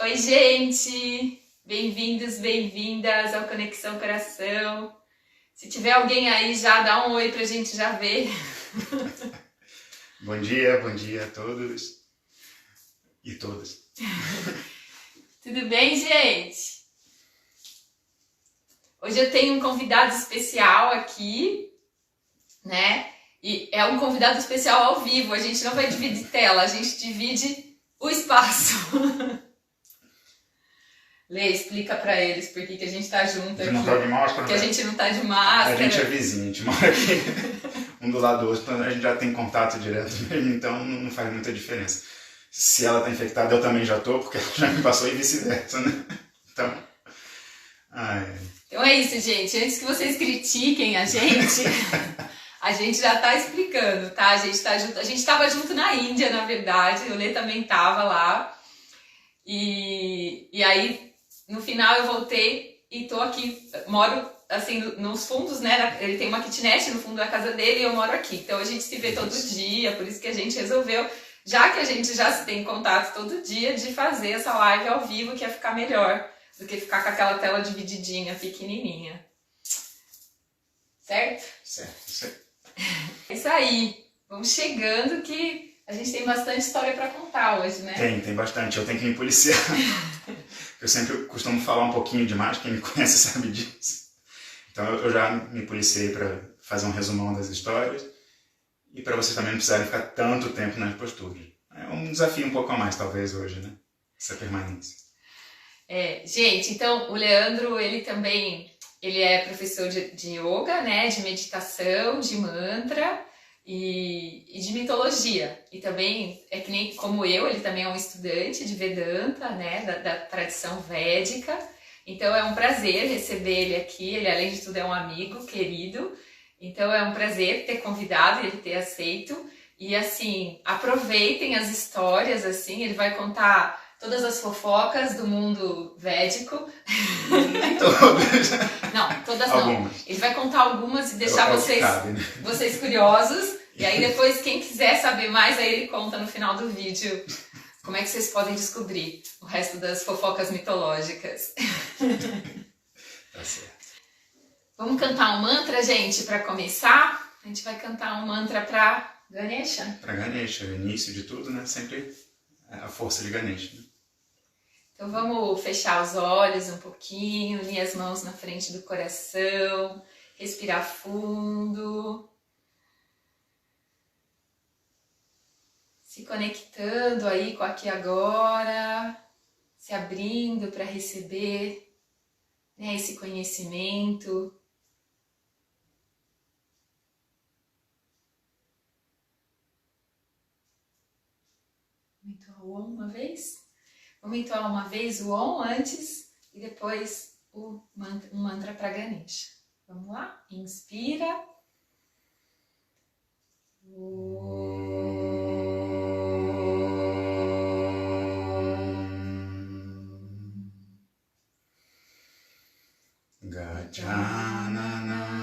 Oi, gente! Bem-vindos, bem-vindas ao Conexão Coração. Se tiver alguém aí, já dá um oi pra gente já ver. Bom dia a todos e todas. Tudo bem, gente? Hoje eu tenho um convidado especial aqui, né? E é um convidado especial ao vivo. A gente não vai dividir tela, a gente divide o espaço. Lê, explica pra eles por que a gente tá junto aqui. Não tá de máscara, Porque a gente não tá de máscara. A gente é vizinho, a gente mora aqui um do lado do outro, então a gente já tem contato direto mesmo, então não faz muita diferença. Se ela tá infectada, eu também já tô, porque ela já me passou e vice-versa, né? Então... Então é isso, gente. Antes que vocês critiquem a gente já tá explicando, tá? A gente tá junto. A gente tava junto na Índia, na verdade. O Lê também tava lá. E aí, no final, eu voltei e tô aqui. Moro, assim, nos fundos, né? Ele tem uma kitnet no fundo da casa dele e eu moro aqui. Então a gente se vê todo dia. Por isso que a gente resolveu, já que a gente já se tem contato todo dia, de fazer essa live ao vivo, que ia ficar melhor do que ficar com aquela tela divididinha, pequenininha. Certo? Certo. É isso aí. Vamos chegando que a gente tem bastante história para contar hoje, né? Tem bastante. Eu tenho que me policiar. Eu sempre costumo falar um pouquinho demais, quem me conhece sabe disso. Então eu já me policiei para fazer um resumão das histórias e para vocês também não precisarem ficar tanto tempo nas posturas. É um desafio um pouco a mais, talvez, hoje, né? Essa permanência. Gente, então o Leandro, ele é professor de yoga, né, de meditação, de mantra e de mitologia. E também, é que nem como ele também é um estudante de Vedanta, né, da tradição védica. Então é um prazer receber ele aqui. Ele, além de tudo, é um amigo querido. Então é um prazer ter convidado e ele ter aceito. E assim, aproveitem as histórias, assim, ele vai contar todas as fofocas do mundo védico. Todas. Não, todas Algumas. não. Ele vai contar algumas e deixar vocês curiosos. E aí depois, quem quiser saber mais, aí ele conta no final do vídeo como é que vocês podem descobrir o resto das fofocas mitológicas. Tá certo. Vamos cantar um mantra, gente, para começar? A gente vai cantar um mantra para Ganesha. Para Ganesha, o início de tudo, né? Sempre a força de Ganesha. Né? Então vamos fechar os olhos um pouquinho, unir as mãos na frente do coração, respirar fundo, se conectando aí com aqui agora, se abrindo para receber, né, esse conhecimento. Vamos entoar o Om uma vez? Vamos entoar uma vez o Om antes e depois um mantra para Ganesha. Vamos lá? Inspira. Gajananam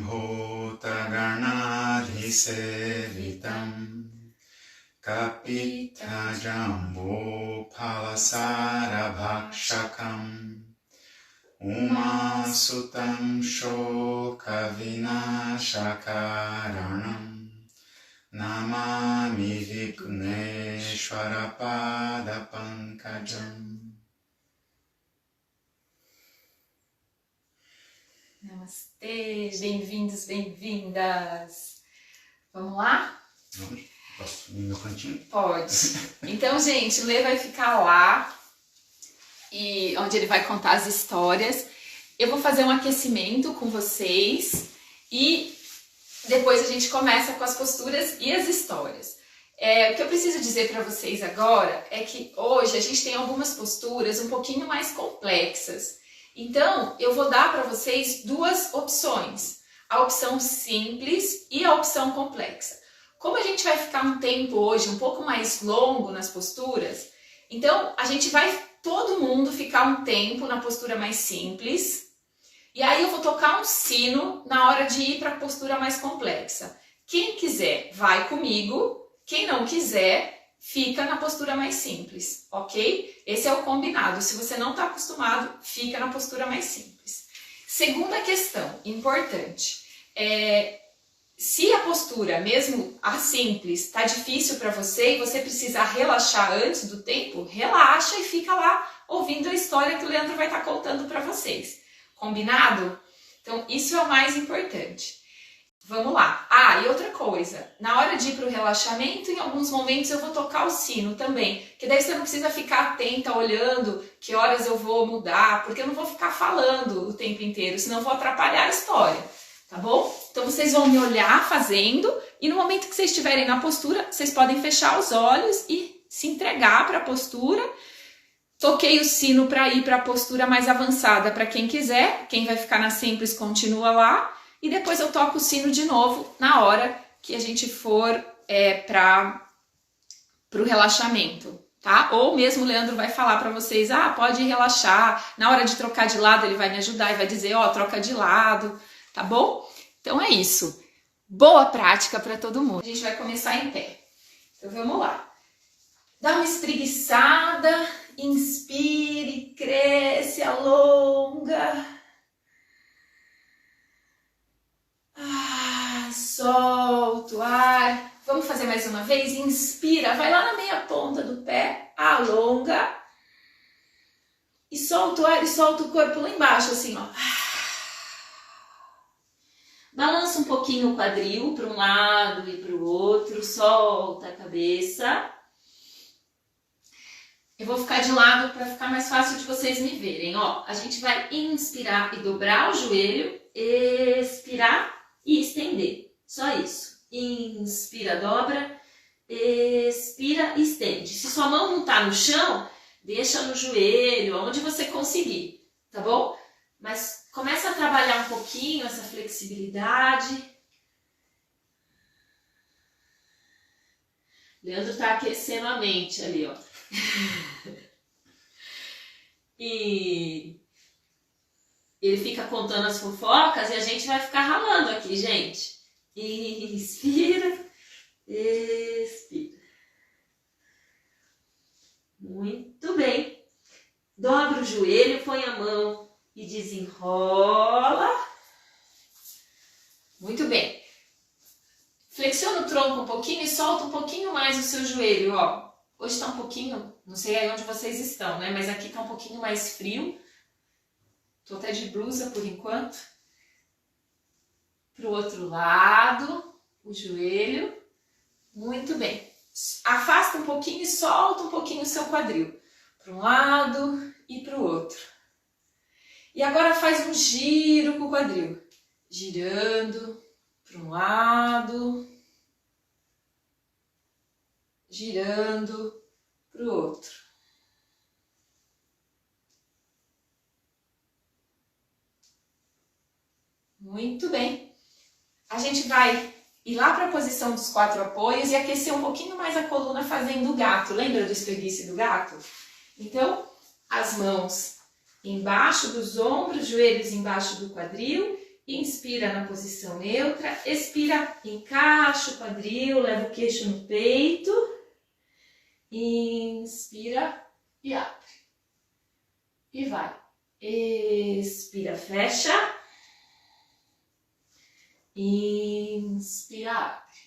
bhutaganadhisevitam Kapita Jambo Palasara Bhakshakam Umasutam Shoka Vinashakaranam Namami Vigneshwara Pada Pankajam. Namastê, bem-vindos, bem-vindas. Vamos lá? Vamos. Posso ir no meu cantinho? Pode. Então, gente, o Lê vai ficar lá, e onde ele vai contar as histórias. Eu vou fazer um aquecimento com vocês e depois a gente começa com as posturas e as histórias. O que eu preciso dizer para vocês agora é que hoje a gente tem algumas posturas um pouquinho mais complexas. Então, eu vou dar para vocês duas opções. A opção simples e a opção complexa. Como a gente vai ficar um tempo hoje um pouco mais longo nas posturas, então a gente vai todo mundo ficar um tempo na postura mais simples. E aí eu vou tocar um sino na hora de ir para a postura mais complexa. Quem quiser, vai comigo. Quem não quiser, fica na postura mais simples, ok? Esse é o combinado. Se você não está acostumado, fica na postura mais simples. Segunda questão, importante. Se a postura, mesmo a simples, está difícil para você e você precisa relaxar antes do tempo, relaxa e fica lá ouvindo a história que o Leandro vai estar contando para vocês. Combinado? Então, isso é o mais importante. Vamos lá. E outra coisa, na hora de ir para o relaxamento, em alguns momentos eu vou tocar o sino também, que daí você não precisa ficar atenta, olhando que horas eu vou mudar, porque eu não vou ficar falando o tempo inteiro, senão eu vou atrapalhar a história, tá bom? Então vocês vão me olhar fazendo, e no momento que vocês estiverem na postura, vocês podem fechar os olhos e se entregar para a postura. Toquei o sino para ir para a postura mais avançada para quem quiser, quem vai ficar na simples continua lá. E depois eu toco o sino de novo na hora que a gente for para o relaxamento, tá? Ou mesmo o Leandro vai falar para vocês, pode relaxar. Na hora de trocar de lado ele vai me ajudar e vai dizer, troca de lado, tá bom? Então é isso. Boa prática para todo mundo. A gente vai começar em pé. Então vamos lá. Dá uma espreguiçada, inspire, cresce, alonga. Solta o ar. Vamos fazer mais uma vez? Inspira, vai lá na meia ponta do pé, alonga. E solta o ar e solta o corpo lá embaixo, assim, ó. Balança um pouquinho o quadril para um lado e para o outro. Solta a cabeça. Eu vou ficar de lado para ficar mais fácil de vocês me verem, ó. A gente vai inspirar e dobrar o joelho, expirar e estender. Só isso. Inspira, dobra, expira, estende. Se sua mão não tá no chão, deixa no joelho, onde você conseguir, tá bom? Mas começa a trabalhar um pouquinho essa flexibilidade. Leandro tá aquecendo a mente ali, ó. E ele fica contando as fofocas e a gente vai ficar ralando aqui, gente. Inspira, expira. Muito bem. Dobra o joelho, põe a mão e desenrola. Muito bem. Flexiona o tronco um pouquinho e solta um pouquinho mais o seu joelho, ó. Hoje está um pouquinho, não sei aí onde vocês estão, né? Mas aqui está um pouquinho mais frio. Tô até de blusa por enquanto. Pro outro lado, o joelho. Muito bem. Afasta um pouquinho e solta um pouquinho o seu quadril. Para um lado e para o outro. E agora faz um giro com o quadril. Girando para um lado. Girando para o outro. Muito bem. A gente vai ir lá para a posição dos 4 apoios e aquecer um pouquinho mais a coluna fazendo o gato. Lembra do espreguice do gato? Então, as mãos embaixo dos ombros, joelhos embaixo do quadril. Inspira na posição neutra. Expira, encaixa o quadril, leva o queixo no peito. Inspira e abre. E vai. Expira, fecha. Inspira, abre.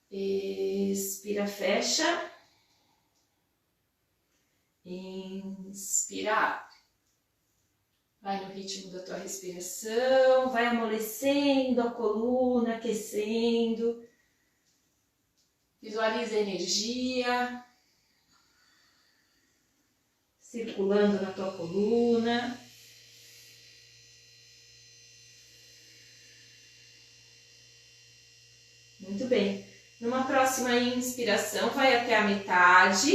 Expira, fecha. Inspira, abre. Vai no ritmo da tua respiração, vai amolecendo a coluna, aquecendo. Visualiza a energia circulando na tua coluna. Muito bem. Numa próxima inspiração, vai até a metade.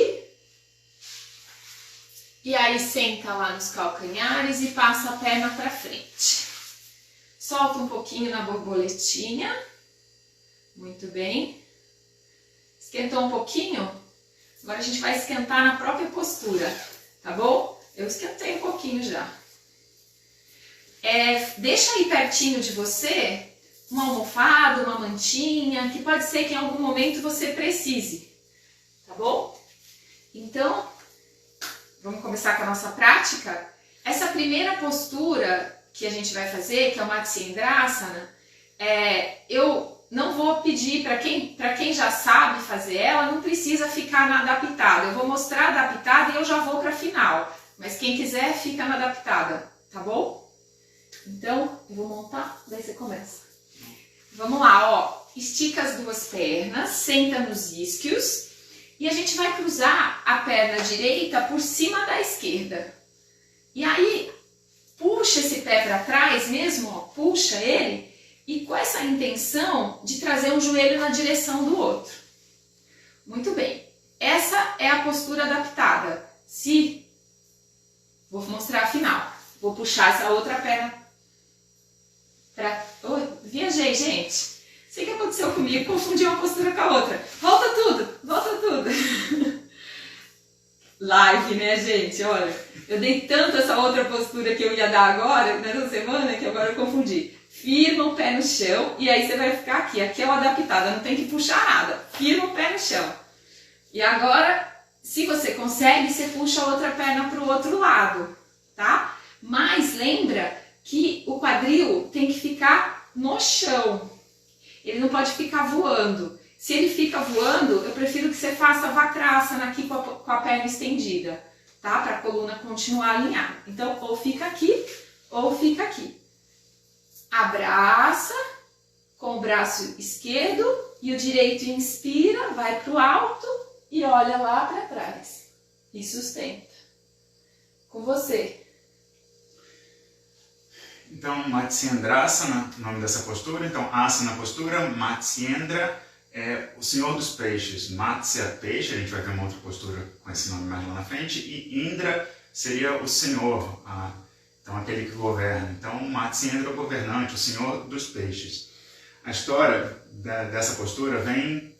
E aí senta lá nos calcanhares e passa a perna para frente. Solta um pouquinho na borboletinha. Muito bem. Esquentou um pouquinho? Agora a gente vai esquentar na própria postura, tá bom? Eu esquentei um pouquinho já. Deixa aí pertinho de você uma almofada, uma mantinha, que pode ser que em algum momento você precise, tá bom? Então, vamos começar com a nossa prática? Essa primeira postura que a gente vai fazer, que é o Matsyendrasana, eu não vou pedir para quem já sabe fazer ela, não precisa ficar na adaptada. Eu vou mostrar a adaptada e eu já vou para a final. Mas quem quiser, fica na adaptada, tá bom? Então, eu vou montar, daí você começa. Vamos lá, ó. Estica as duas pernas, senta nos isquios e a gente vai cruzar a perna direita por cima da esquerda. E aí, puxa esse pé para trás mesmo, ó, puxa ele, e com essa intenção de trazer um joelho na direção do outro. Muito bem. Essa é a postura adaptada. Vou mostrar a final. Vou puxar essa outra perna para... Viajei, gente. Sei o que aconteceu comigo, confundi uma postura com a outra. Volta tudo, volta tudo. Live, né, gente? Olha, eu dei tanto essa outra postura que eu ia dar agora, nessa semana, que agora eu confundi. Firma o pé no chão e aí você vai ficar aqui. Aqui é o adaptada, não tem que puxar nada. Firma o pé no chão. E agora, se você consegue, você puxa a outra perna para o outro lado, tá? Mas lembra que o quadril tem que ficar no chão. Ele não pode ficar voando. Se ele fica voando, eu prefiro que você faça Vakrasana aqui com a perna estendida, tá? Para a coluna continuar alinhada. Então, ou fica aqui, ou fica aqui. Abraça com o braço esquerdo e o direito inspira, vai para o alto e olha lá para trás. E sustenta. Com você. Então, Matsyendrasana, o nome dessa postura. Então, Asana, postura. Matsyendra é o senhor dos peixes. Matsya, peixe, a gente vai ver uma outra postura com esse nome mais lá na frente. E Indra seria o senhor, então aquele que governa. Então, Matsyendra é o governante, o senhor dos peixes. A história dessa postura vem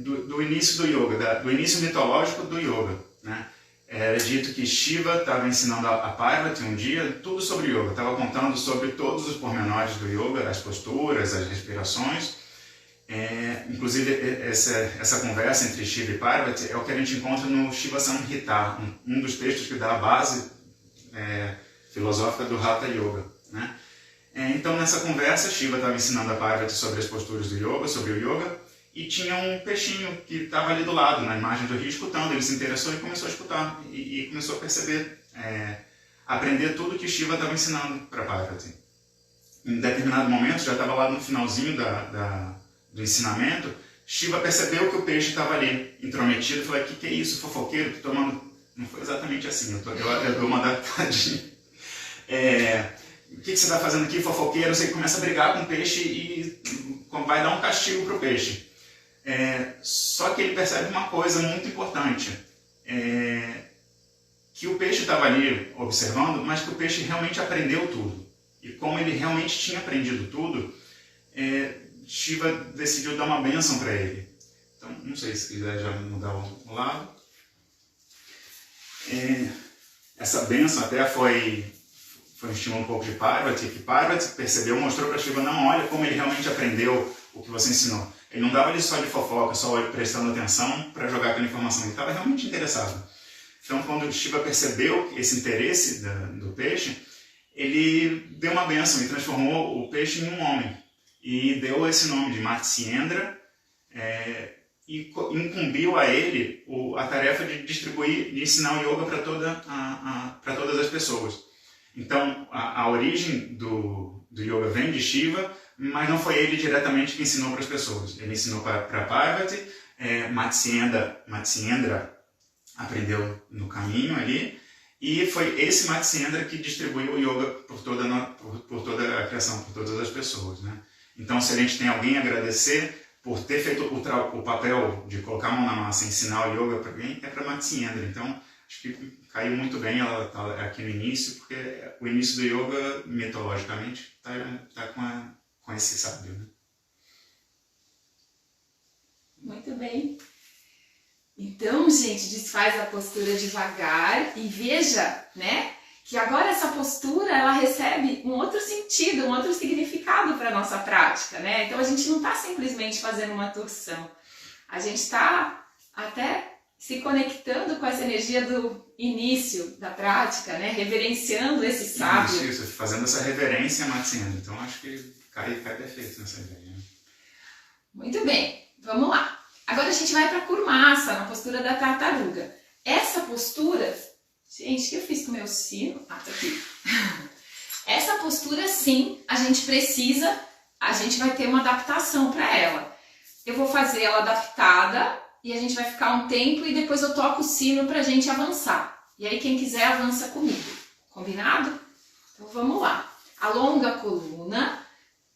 do início do yoga, do início mitológico do yoga, né? Era dito que Shiva estava ensinando a Parvati um dia tudo sobre yoga, estava contando sobre todos os pormenores do yoga, as posturas, as respirações. Inclusive, essa conversa entre Shiva e Parvati é o que a gente encontra no Shiva Samhita, um dos textos que dá a base filosófica do Hatha Yoga, né? Então, nessa conversa, Shiva estava ensinando a Parvati sobre as posturas do yoga, sobre o yoga, e tinha um peixinho que estava ali do lado, na imagem do rio, escutando. Ele se interessou e começou a escutar, e começou a perceber, aprender tudo que Shiva estava ensinando para Parvati. Em determinado momento, já estava lá no finalzinho do ensinamento, Shiva percebeu que o peixe estava ali, intrometido, e falou: que é isso, fofoqueiro? Tô tomando... Não foi exatamente assim, eu dou uma adaptadinha. O que você está fazendo aqui, fofoqueiro? Você começa a brigar com o peixe e vai dar um castigo para o peixe. Só que ele percebe uma coisa muito importante, que o peixe estava ali observando, mas que o peixe realmente aprendeu tudo. E como ele realmente tinha aprendido tudo, Shiva decidiu dar uma bênção para ele. Então, não sei se quiser já mudar o lado. Essa bênção até foi um estímulo um pouco de Parvati, que Parvati percebeu, mostrou para Shiva: não, olha como ele realmente aprendeu o que você ensinou. Ele não dava ali só de fofoca, só prestando atenção para jogar aquela informação, ele estava realmente interessado. Então, quando Shiva percebeu esse interesse do peixe, ele deu uma bênção e transformou o peixe em um homem. E deu esse nome de Matsyendra, e incumbiu a ele a tarefa de distribuir, de ensinar o yoga para todas as pessoas. Então, a origem do yoga vem de Shiva, mas não foi ele diretamente que ensinou para as pessoas. Ele ensinou para Parvati, Matsyendra aprendeu no caminho ali, e foi esse Matsyendra que distribuiu o yoga por toda a criação, por todas as pessoas, né? Então, se a gente tem alguém a agradecer por ter feito o papel de colocar a mão na massa e ensinar o yoga para alguém, é para Matsyendra. Então, acho que caiu muito bem ela tá aqui no início, porque o início do yoga, mitologicamente, tá com esse sábio, né? Muito bem. Então, gente, desfaz a postura devagar e veja, né, que agora essa postura ela recebe um outro sentido, um outro significado para a nossa prática, né? Então a gente não está simplesmente fazendo uma torção, a gente está até se conectando com essa energia do início da prática, né? Reverenciando esse sábio. Isso, fazendo essa reverência matizando. Então acho que cai perfeito nessa ideia. Né? Muito bem, vamos lá. Agora a gente vai para Kurmasa, na postura da tartaruga. Essa postura, gente, o que eu fiz com o meu sino? Ah, tá aqui. Essa postura, sim, a gente vai ter uma adaptação para ela. Eu vou fazer ela adaptada e a gente vai ficar um tempo e depois eu toco o sino para a gente avançar. E aí quem quiser avança comigo, combinado? Então vamos lá. Alonga a coluna.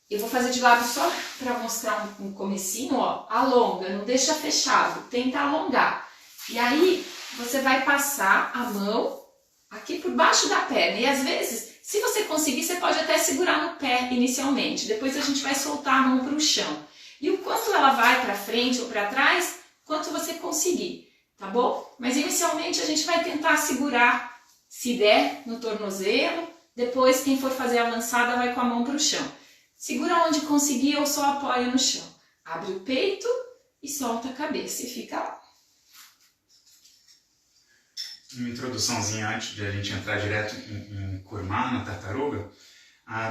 Eu vou fazer de lado só para mostrar um comecinho, ó. Alonga, não deixa fechado, tenta alongar. E aí você vai passar a mão aqui por baixo da perna. E às vezes, se você conseguir, você pode até segurar no pé inicialmente. Depois a gente vai soltar a mão para o chão. E o quanto ela vai para frente ou para trás, quanto você conseguir, tá bom? Mas inicialmente a gente vai tentar segurar, se der, no tornozelo. Depois, quem for fazer a avançada vai com a mão para o chão. Segura onde conseguir ou só apoia no chão. Abre o peito e solta a cabeça e fica lá. Uma introduçãozinha antes de a gente entrar direto em Kurma, na tartaruga.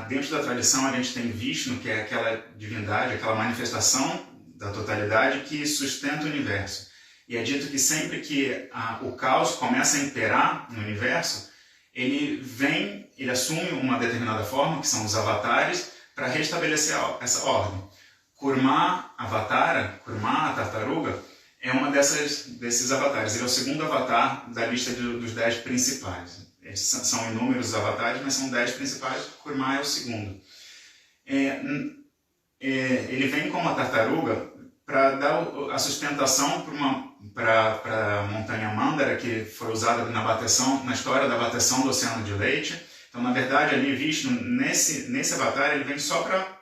Dentro da tradição a gente tem Vishnu, que é aquela divindade, aquela manifestação da totalidade que sustenta o universo. E é dito que sempre que o caos começa a imperar no universo, ele assume uma determinada forma, que são os avatares, para restabelecer essa ordem. Kurma Avatara, Kurma, a tartaruga, é uma desses avatares. Ele é o segundo avatar da lista dos 10 principais. São inúmeros avatares, mas são 10 principais. Kurma é o segundo. Ele vem como uma tartaruga para dar a sustentação para a montanha Mandara, que foi usada na história da bateção do Oceano de Leite. Então, na verdade, ali Vishnu, nesse avatar, ele vem só para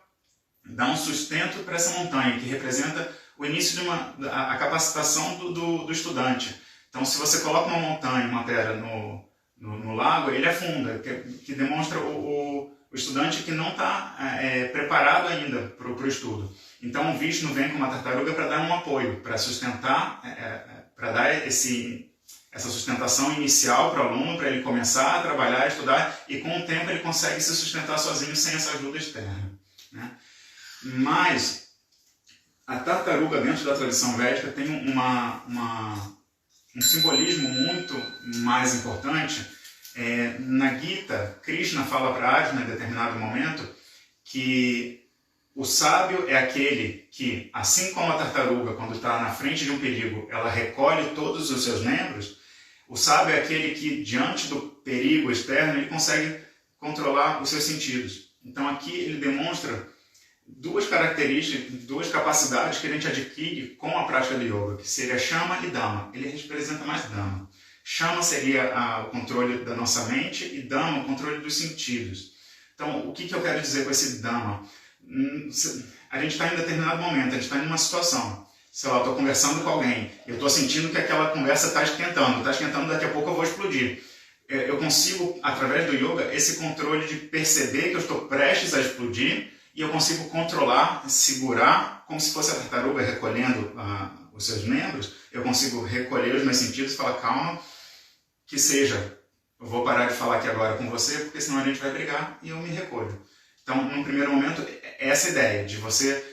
dar um sustento para essa montanha, que representa o início de a capacitação do estudante. Então, se você coloca uma montanha, uma pedra no lago, ele afunda, que demonstra o estudante que não está preparado ainda para o estudo. Então, o Vishnu vem com uma tartaruga para dar um apoio, para sustentar, para dar essa sustentação inicial para o aluno, para ele começar a trabalhar, a estudar, e com o tempo ele consegue se sustentar sozinho sem essa ajuda externa. Né? Mas a tartaruga dentro da tradição védica tem um simbolismo muito mais importante. Na Gita, Krishna fala para Arjuna em determinado momento que o sábio é aquele que, assim como a tartaruga, quando está na frente de um perigo, ela recolhe todos os seus membros. O sábio é aquele que, diante do perigo externo, ele consegue controlar os seus sentidos. Então aqui ele demonstra duas características, duas capacidades que a gente adquire com a prática do yoga, que seria Shama e Dhamma. Ele representa mais Dhamma. Shama seria o controle da nossa mente e Dhamma o controle dos sentidos. Então, o que eu quero dizer com esse Dhamma? A gente está em determinado momento, a gente está em uma situação. Sei lá, eu estou conversando com alguém, eu estou sentindo que aquela conversa está esquentando, daqui a pouco eu vou explodir. Eu consigo, através do yoga, esse controle de perceber que eu estou prestes a explodir e eu consigo controlar, segurar, como se fosse a tartaruga recolhendo os seus membros. Eu consigo recolher os meus sentidos e falar, calma, que seja, eu vou parar de falar aqui agora com você, porque senão a gente vai brigar e eu me recolho. Então, num primeiro momento, é essa ideia de você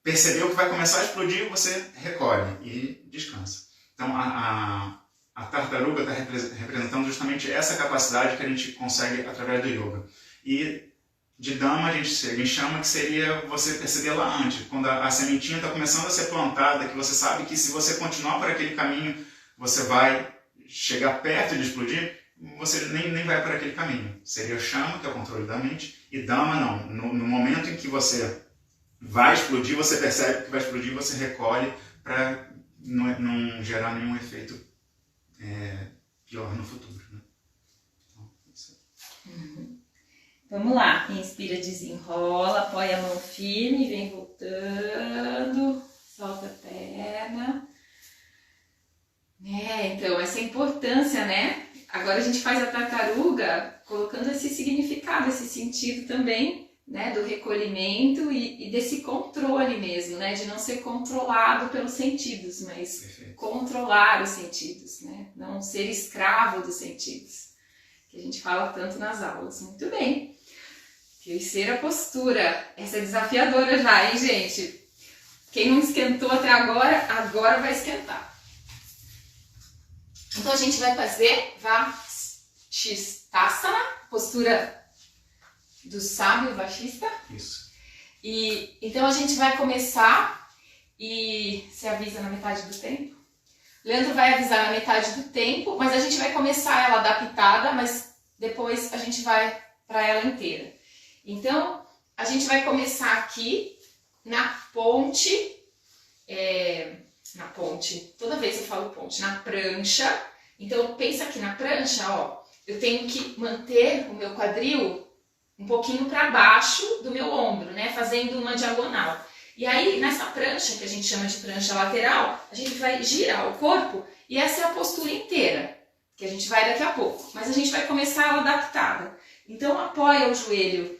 perceber o que vai começar a explodir, você recolhe e descansa. Então, a tartaruga está representando justamente essa capacidade que a gente consegue através do yoga. E de Dhamma a gente chama que seria você perceber lá antes, quando a sementinha está começando a ser plantada, que você sabe que se você continuar por aquele caminho, você vai chegar perto de explodir, você nem vai para aquele caminho. Seria Shama, que é o controle da mente, e Dhamma não. No momento em que você vai explodir, você percebe que vai explodir, você recolhe para não gerar nenhum efeito pior no futuro. Né? Então, isso aí. Vamos lá. Inspira, desenrola, apoia a mão firme, vem voltando, solta a perna. Então, essa importância, né? Agora a gente faz a tartaruga colocando esse significado, esse sentido também, né, do recolhimento e desse controle mesmo, né, de não ser controlado pelos sentidos, mas Perfeito. controlar os sentidos, né, não ser escravo dos sentidos, que a gente fala tanto nas aulas. Muito bem. Terceira postura. Essa é desafiadora já, hein, gente? Quem não esquentou até agora, agora vai esquentar. Então a gente vai fazer Vashisthasana, postura do sábio Vashista. Isso. E então a gente vai começar e você avisa na metade do tempo. Leandro vai avisar na metade do tempo, mas a gente vai começar ela adaptada, mas depois a gente vai para ela inteira. Então a gente vai começar aqui na ponte. Na ponte, toda vez eu falo ponte, na prancha. Então pensa aqui na prancha, ó, eu tenho que manter o meu quadril um pouquinho para baixo do meu ombro, né, fazendo uma diagonal. E aí nessa prancha, que a gente chama de prancha lateral, a gente vai girar o corpo e essa é a postura inteira, que a gente vai daqui a pouco, mas a gente vai começar ela adaptada. Então apoia o joelho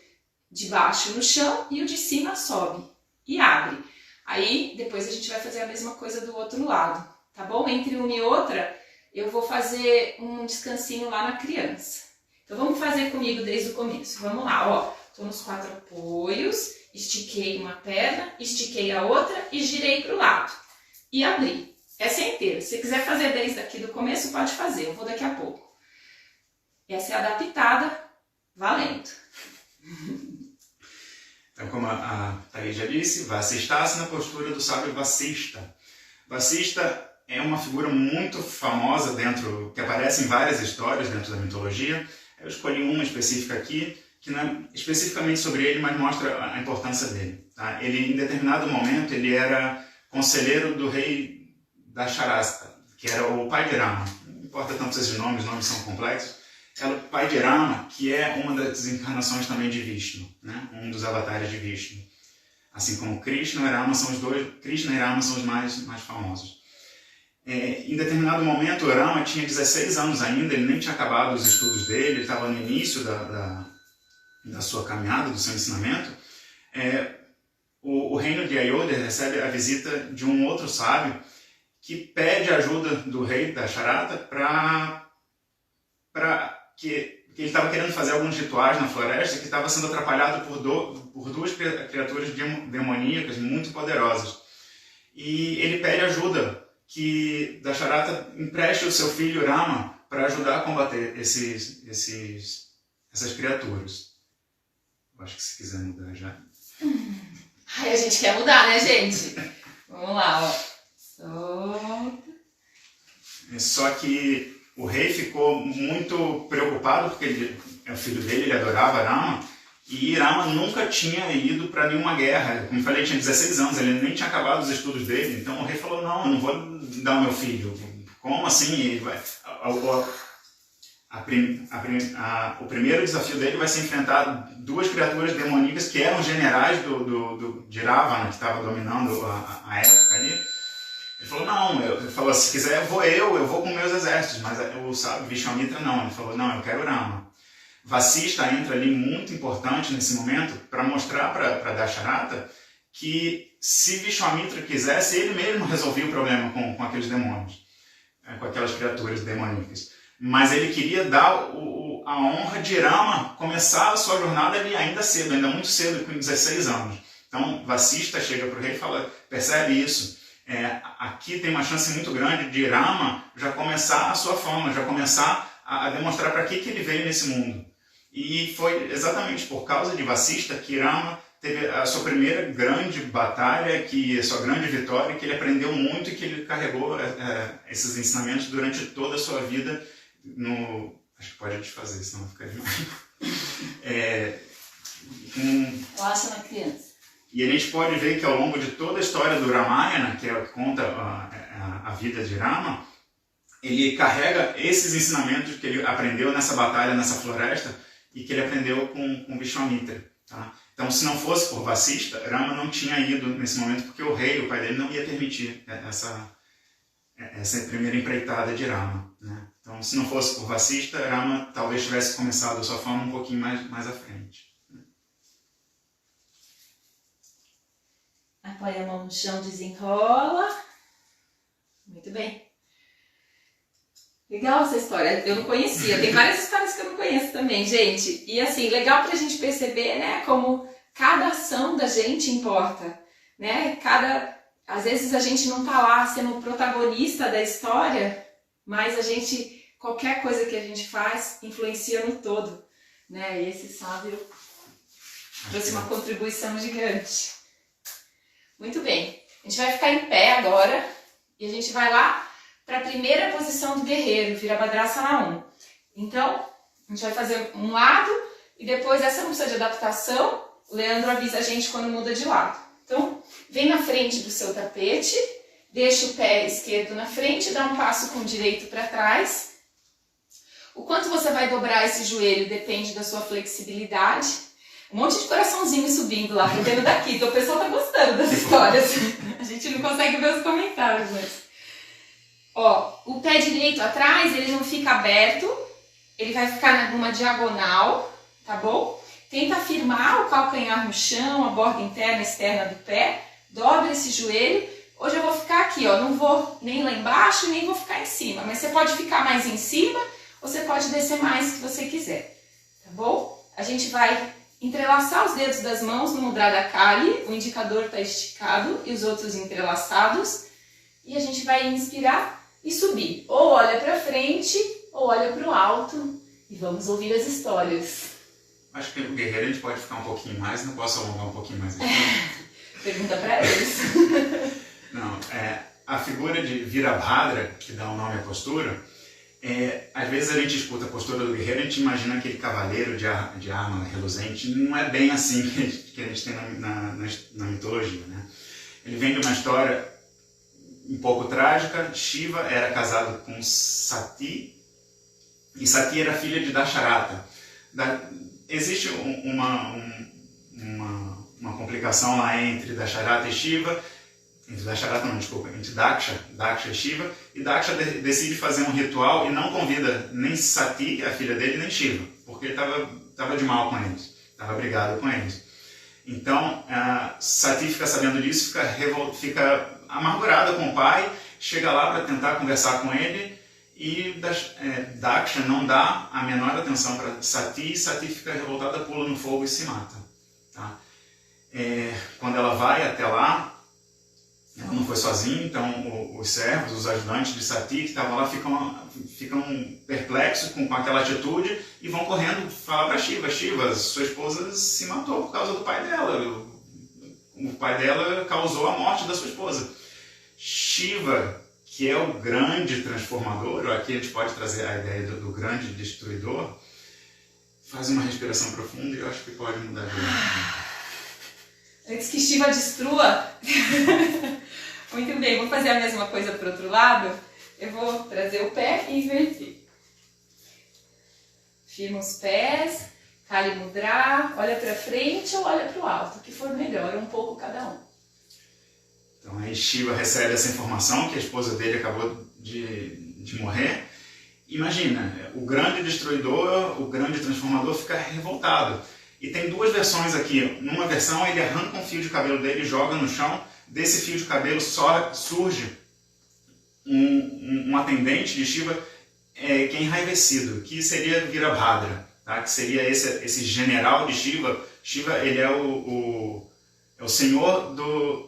de baixo no chão e o de cima sobe e abre. Aí, depois a gente vai fazer a mesma coisa do outro lado, tá bom? Entre uma e outra, eu vou fazer um descansinho lá na criança. Então, vamos fazer comigo desde o começo. Vamos lá, ó. Tô nos 4 apoios, estiquei uma perna, estiquei a outra e girei pro lado. E abri. Essa é inteira. Se você quiser fazer desde aqui do começo, pode fazer. Eu vou daqui a pouco. Essa é adaptada, valendo. Então, como a Thaís já disse, Vasisthasana, postura do sábio Vasista. Vasista é uma figura muito famosa que aparece em várias histórias dentro da mitologia. Eu escolhi uma específica aqui, que não é especificamente sobre ele, mas mostra a importância dele. Tá? Ele, em determinado momento, ele era conselheiro do rei Dasharasta, que era o pai de Rama. Não importa tanto esses nomes, os nomes são complexos. Era o pai de Rama, que é uma das encarnações também de Vishnu, né? Um dos avatares de Vishnu. Assim como Krishna e Rama são os mais famosos. Em determinado momento, o Rama tinha 16 anos ainda, ele nem tinha acabado os estudos dele, ele estava no início da sua caminhada, do seu ensinamento. O reino de Ayodhya recebe a visita de um outro sábio que pede ajuda do rei Dasharata que ele estava querendo fazer alguns rituais na floresta que estava sendo atrapalhado por duas criaturas demoníacas muito poderosas. E ele pede ajuda que Dasharata empreste o seu filho Rama para ajudar a combater essas criaturas. Eu acho que se quiser mudar já. Ai, a gente quer mudar, né, gente? Vamos lá, ó. Solta. Só que o rei ficou muito preocupado porque o filho dele, ele adorava Rama, e Rama nunca tinha ido para nenhuma guerra. Como eu falei, ele tinha 16 anos, ele nem tinha acabado os estudos dele. Então o rei falou, não, eu não vou dar o meu filho. Como assim? Ele vai... O primeiro desafio dele vai ser enfrentar duas criaturas demoníacas que eram generais de Ravana, que estava dominando a época ali. Ele falou, não, ele falou, se quiser eu vou com meus exércitos, mas o sábio Vishwamitra não, ele falou, não, eu quero Rama. Vasista entra ali muito importante nesse momento para mostrar para Dasharata que se Vishwamitra quisesse, ele mesmo resolvia o problema com aqueles demônios, com aquelas criaturas demoníacas. Mas ele queria dar a honra de Rama começar a sua jornada ali ainda cedo, ainda muito cedo, com 16 anos. Então Vasista chega para o rei e fala, percebe isso? Aqui tem uma chance muito grande de Rama já começar a sua fama, já começar a demonstrar para que ele veio nesse mundo. E foi exatamente por causa de Vasista que Rama teve a sua primeira grande batalha, a sua grande vitória, que ele aprendeu muito e que ele carregou esses ensinamentos durante toda a sua vida. Acho que pode desfazer, senão fica demais. Relaxa na criança. E a gente pode ver que ao longo de toda a história do Ramayana, que é o que conta a vida de Rama, ele carrega esses ensinamentos que ele aprendeu nessa batalha, nessa floresta, e que ele aprendeu com Vishwamitra. Tá? Então, se não fosse por Vasista, Rama não tinha ido nesse momento, porque o rei, o pai dele, não ia permitir essa primeira empreitada de Rama. Né? Então, se não fosse por Vasista, Rama talvez tivesse começado a sua fama um pouquinho mais à frente. Apoia a mão no chão, desenrola. Muito bem. Legal essa história, eu não conhecia. Tem várias histórias que eu não conheço também, gente. E assim, legal pra gente perceber, né, como cada ação da gente importa, né? Às vezes a gente não tá lá sendo o protagonista da história, mas qualquer coisa que a gente faz influencia no todo, né? E esse sábio trouxe uma contribuição gigante. Muito bem, a gente vai ficar em pé agora e a gente vai lá para a primeira posição do guerreiro, Virabhadrasana 1. Então, a gente vai fazer um lado e depois essa não precisa de adaptação, o Leandro avisa a gente quando muda de lado. Então, vem na frente do seu tapete, deixa o pé esquerdo na frente, dá um passo com o direito para trás. O quanto você vai dobrar esse joelho depende da sua flexibilidade. Um monte de coraçãozinho subindo lá, tô vendo daqui, então o pessoal tá gostando das histórias. A gente não consegue ver os comentários, mas... Ó, o pé direito atrás, ele não fica aberto, ele vai ficar numa diagonal, tá bom? Tenta firmar o calcanhar no chão, a borda interna e externa do pé, dobra esse joelho. Hoje eu vou ficar aqui, ó, não vou nem lá embaixo, nem vou ficar em cima, mas você pode ficar mais em cima, ou você pode descer mais se você quiser, tá bom? A gente vai entrelaçar os dedos das mãos no Mudra da Kali, o indicador está esticado e os outros entrelaçados, e a gente vai inspirar e subir. Ou olha para frente, ou olha para o alto, e vamos ouvir as histórias. Acho que o guerreiro a gente pode ficar um pouquinho mais, não posso alongar um pouquinho mais. Pergunta para eles. Não, a figura de Virabhadra, que dá o nome à postura, às vezes a gente escuta a postura do guerreiro e a gente imagina aquele cavaleiro de arma reluzente. Não é bem assim que a gente tem na mitologia, né? Ele vem de uma história um pouco trágica. Shiva era casado com Sati, e Sati era filha de Dasharata. Existe uma complicação lá entre Dasharata e Shiva, entre Daksha e Shiva, e Daksha decide fazer um ritual e não convida nem Sati, a filha dele, nem Shiva, porque ele estava de mal com eles, estava brigado com eles. Então, Sati fica sabendo disso, fica amargurada com o pai, chega lá para tentar conversar com ele, e Daksha não dá a menor atenção para Sati, e Sati fica revoltada, pula no fogo e se mata. Tá? Quando ela vai até lá, ela não foi sozinha, então os servos, os ajudantes de Sati que estavam lá ficam perplexos com aquela atitude e vão correndo falar para Shiva: Shiva, sua esposa se matou por causa do pai dela. O pai dela causou a morte da sua esposa. Shiva, que é o grande transformador, aqui a gente pode trazer a ideia do grande destruidor, faz uma respiração profunda e eu acho que pode mudar de lado. Antes que Shiva destrua. Muito bem, vou fazer a mesma coisa para o outro lado. Eu vou trazer o pé e inverter. Firma os pés, Kali Mudra, olha para frente ou olha para o alto, o que for melhor, um pouco cada um. Então aí Shiva recebe essa informação que a esposa dele acabou de morrer. Imagina, o grande destruidor, o grande transformador fica revoltado. E tem duas versões aqui. Numa versão ele arranca um fio de cabelo dele e joga no chão. Desse fio de cabelo surge um atendente de Shiva que é enraivecido, que seria Virabhadra, tá? Que seria esse general de Shiva. Shiva, ele é o senhor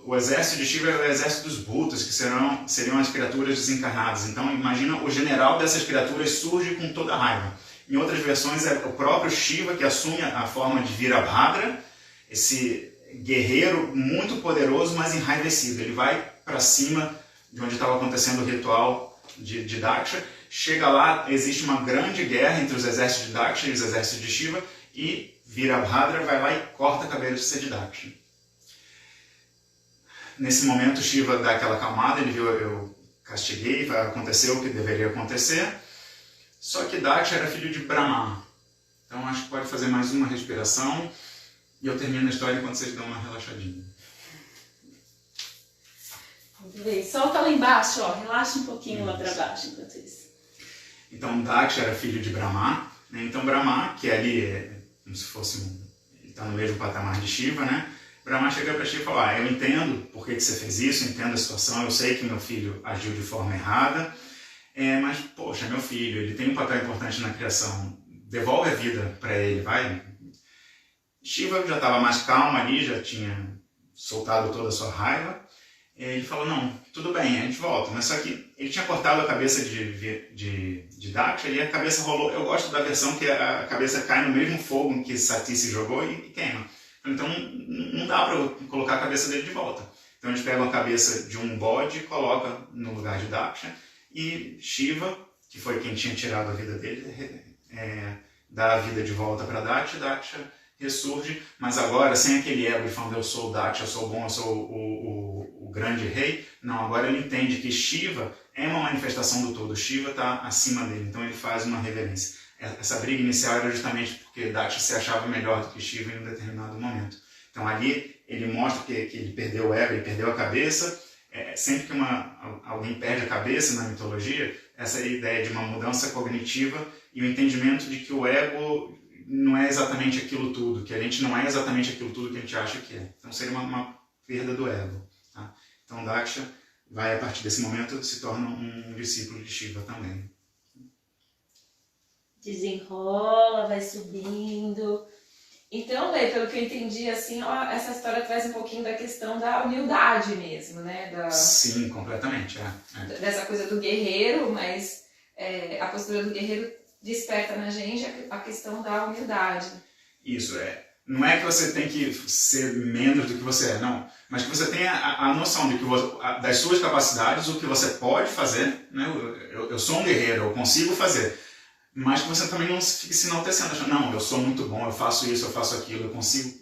o exército de Shiva é o exército dos Bhutas, que seriam as criaturas desencarnadas. Então imagina, o general dessas criaturas surge com toda a raiva. Em outras versões é o próprio Shiva que assume a forma de Virabhadra, esse guerreiro muito poderoso, mas enraivecido. Ele vai para cima de onde estava acontecendo o ritual de Daksha. Chega lá, existe uma grande guerra entre os exércitos de Daksha e os exércitos de Shiva, e Virabhadra vai lá e corta a cabeça de Daksha. Nesse momento Shiva dá aquela acalmada, ele viu: eu castiguei, aconteceu o que deveria acontecer. Só que Daksha era filho de Brahma. Então acho que pode fazer mais uma respiração e eu termino a história enquanto vocês dão uma relaxadinha. Muito bem. Solta lá embaixo, ó. Relaxa um pouquinho lá para baixo enquanto isso. Então Daksha era filho de Brahma, né? Então Brahma, que ali é como se fosse ele está no mesmo patamar de Shiva, né? Brahma chega para Shiva e fala, eu entendo por que você fez isso, entendo a situação, eu sei que meu filho agiu de forma errada, mas, poxa, meu filho, ele tem um papel importante na criação, devolve a vida para ele, vai. Shiva já estava mais calmo ali, já tinha soltado toda a sua raiva. Ele falou, não, tudo bem, a gente volta. Mas só que ele tinha cortado a cabeça de Daksha e a cabeça rolou. Eu gosto da versão que a cabeça cai no mesmo fogo que Sati se jogou e queima. Então não dá para colocar a cabeça dele de volta. Então eles pegam a cabeça de um bode e colocam no lugar de Daksha. E Shiva, que foi quem tinha tirado a vida dele, dá a vida de volta para Daksha. Daksha ressurge, mas agora sem aquele ego de falando eu sou o Daksha, eu sou bom, eu sou o grande rei. Não, agora ele entende que Shiva é uma manifestação do todo, Shiva está acima dele, então ele faz uma reverência. Essa briga inicial era justamente porque Daksha se achava melhor do que Shiva em um determinado momento. Então ali ele mostra que ele perdeu o ego, ele perdeu a cabeça. Sempre que alguém perde a cabeça na mitologia, essa é a ideia de uma mudança cognitiva e o entendimento de que o ego não é exatamente aquilo tudo, que a gente não é exatamente aquilo tudo que a gente acha que é. Então seria uma perda do ego. Tá? Então Daksha vai, a partir desse momento, se torna um discípulo de Shiva também. Desenrola, vai subindo. Então, Lê, pelo que eu entendi, assim, essa história traz um pouquinho da questão da humildade mesmo, né? Sim, completamente. Dessa coisa do guerreiro, mas a postura do guerreiro desperta na gente a questão da humildade. Isso, não é que você tem que ser menos do que você é, não. Mas que você tenha a noção de que das suas capacidades, o que você pode fazer. Né? Eu sou um guerreiro, eu consigo fazer. Mas que você também não fique se enaltecendo, achando, não, eu sou muito bom, eu faço isso, eu faço aquilo, eu consigo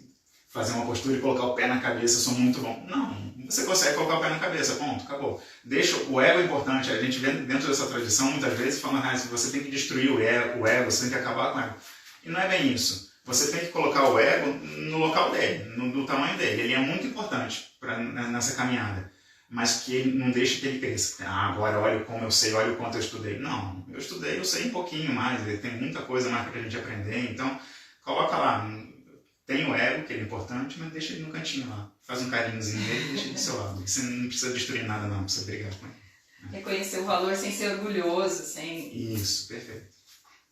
fazer uma postura e colocar o pé na cabeça, eu sou muito bom. Não, você consegue colocar o pé na cabeça, ponto, acabou. Deixa o ego importante, a gente vê dentro dessa tradição muitas vezes falando, você tem que destruir o ego, você tem que acabar com o ego. E não é bem isso. Você tem que colocar o ego no local dele, no tamanho dele. Ele é muito importante nessa caminhada. Mas que não deixe que ele cresça. Porque, agora olha como eu sei, olha o quanto eu estudei. Não, eu estudei, eu sei um pouquinho mais. Tem muita coisa mais para a gente aprender. Então, coloca lá. Tem o ego, que é importante, mas deixa ele no cantinho lá. Faz um carinhozinho nele e deixa ele do seu lado. Você não precisa destruir nada, não. Não precisa brigar com ele. Reconhecer o valor sem ser orgulhoso, sem... Isso, perfeito.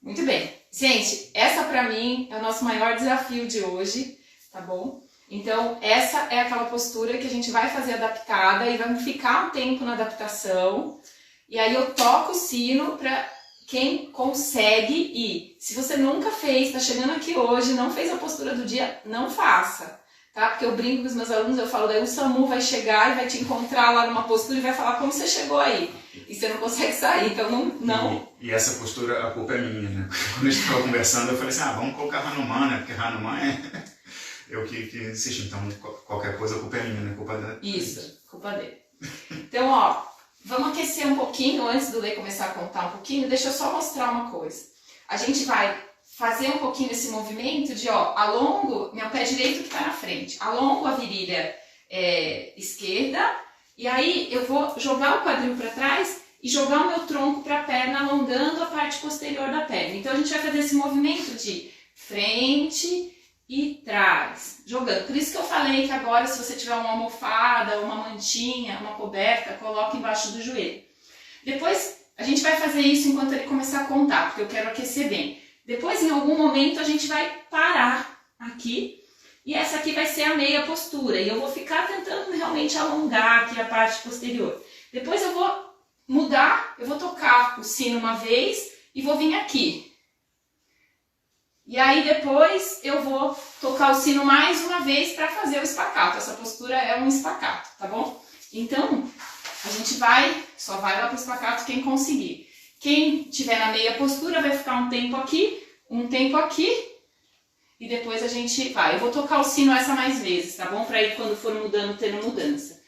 Muito bem. Gente, essa pra mim é o nosso maior desafio de hoje, tá bom? Então, essa é aquela postura que a gente vai fazer adaptada e vamos ficar um tempo na adaptação. E aí eu toco o sino para quem consegue ir. Se você nunca fez, está chegando aqui hoje, não fez a postura do dia, não faça. Tá? Porque eu brinco com os meus alunos, eu falo, daí o SAMU vai chegar e vai te encontrar lá numa postura e vai falar como você chegou aí. E você não consegue sair, então não... E essa postura, a culpa é minha, né? Quando a gente estava conversando, eu falei assim, vamos colocar Hanuman, né? Porque Hanuman é... Eu que insisti, então qualquer coisa a culpa é minha, né? Culpa dele. Isso, culpa dele. Então, ó, vamos aquecer um pouquinho antes do Lê começar a contar um pouquinho. Deixa eu só mostrar uma coisa. A gente vai fazer um pouquinho esse movimento de, alongo, meu pé direito que está na frente, alongo a virilha esquerda, e aí eu vou jogar o quadril para trás e jogar o meu tronco para a perna, alongando a parte posterior da perna. Então a gente vai fazer esse movimento de frente e trás, jogando. Por isso que eu falei que agora, se você tiver uma almofada, uma mantinha, uma coberta, coloque embaixo do joelho. Depois, a gente vai fazer isso enquanto ele começar a contar, porque eu quero aquecer bem. Depois, em algum momento, a gente vai parar aqui, e essa aqui vai ser a meia postura, e eu vou ficar tentando realmente alongar aqui a parte posterior. Depois eu vou mudar, eu vou tocar o sino uma vez, e vou vir aqui. E aí depois eu vou tocar o sino mais uma vez para fazer o espaccato. Essa postura é um espaccato, tá bom? Então, a gente só vai lá para o espaccato quem conseguir. Quem tiver na meia postura vai ficar um tempo aqui, e depois a gente vai. Eu vou tocar o sino essa mais vezes, tá bom? Para ir quando for mudando, tendo mudança.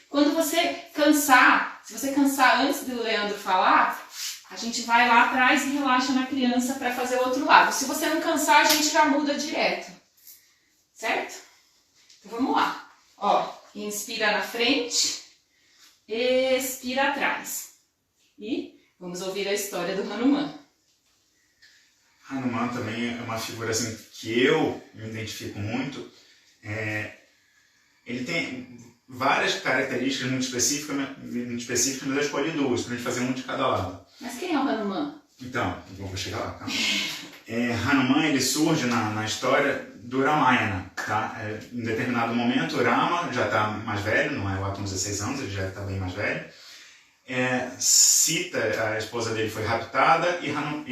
Quando você cansar, se você cansar antes do Leandro falar, a gente vai lá atrás e relaxa na criança para fazer o outro lado. Se você não cansar, a gente já muda direto. Certo? Então vamos lá. Ó, inspira na frente, expira atrás. E Vamos ouvir a história do Hanuman. Hanuman também é uma figura assim, que eu me identifico muito. Ele tem várias características muito específicas, mas eu escolhi duas, para a gente fazer um de cada lado. Mas quem é o Hanuman? Então, eu vou chegar lá, calma. Hanuman, ele surge na história do Ramayana, tá? Em determinado momento, o Rama já está mais velho, não é lá com 16 anos, ele já está bem mais velho. Sita, a esposa dele, foi raptada e Rama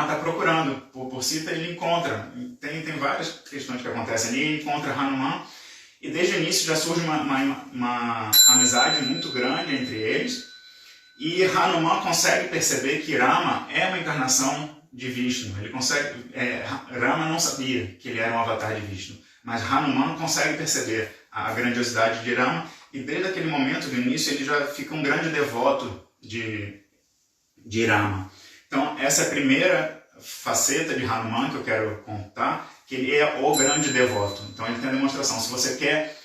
está procurando por Sita, ele encontra. Tem várias questões que acontecem ali, ele encontra Hanuman e desde o início já surge uma amizade muito grande entre eles. E Hanuman consegue perceber que Rama é uma encarnação de Vishnu. Rama não sabia que ele era um avatar de Vishnu, mas Hanuman consegue perceber a grandiosidade de Rama e desde aquele momento do início ele já fica um grande devoto de Rama. Então essa é a primeira faceta de Hanuman que eu quero contar, que ele é o grande devoto. Então ele tem a demonstração. Se você quer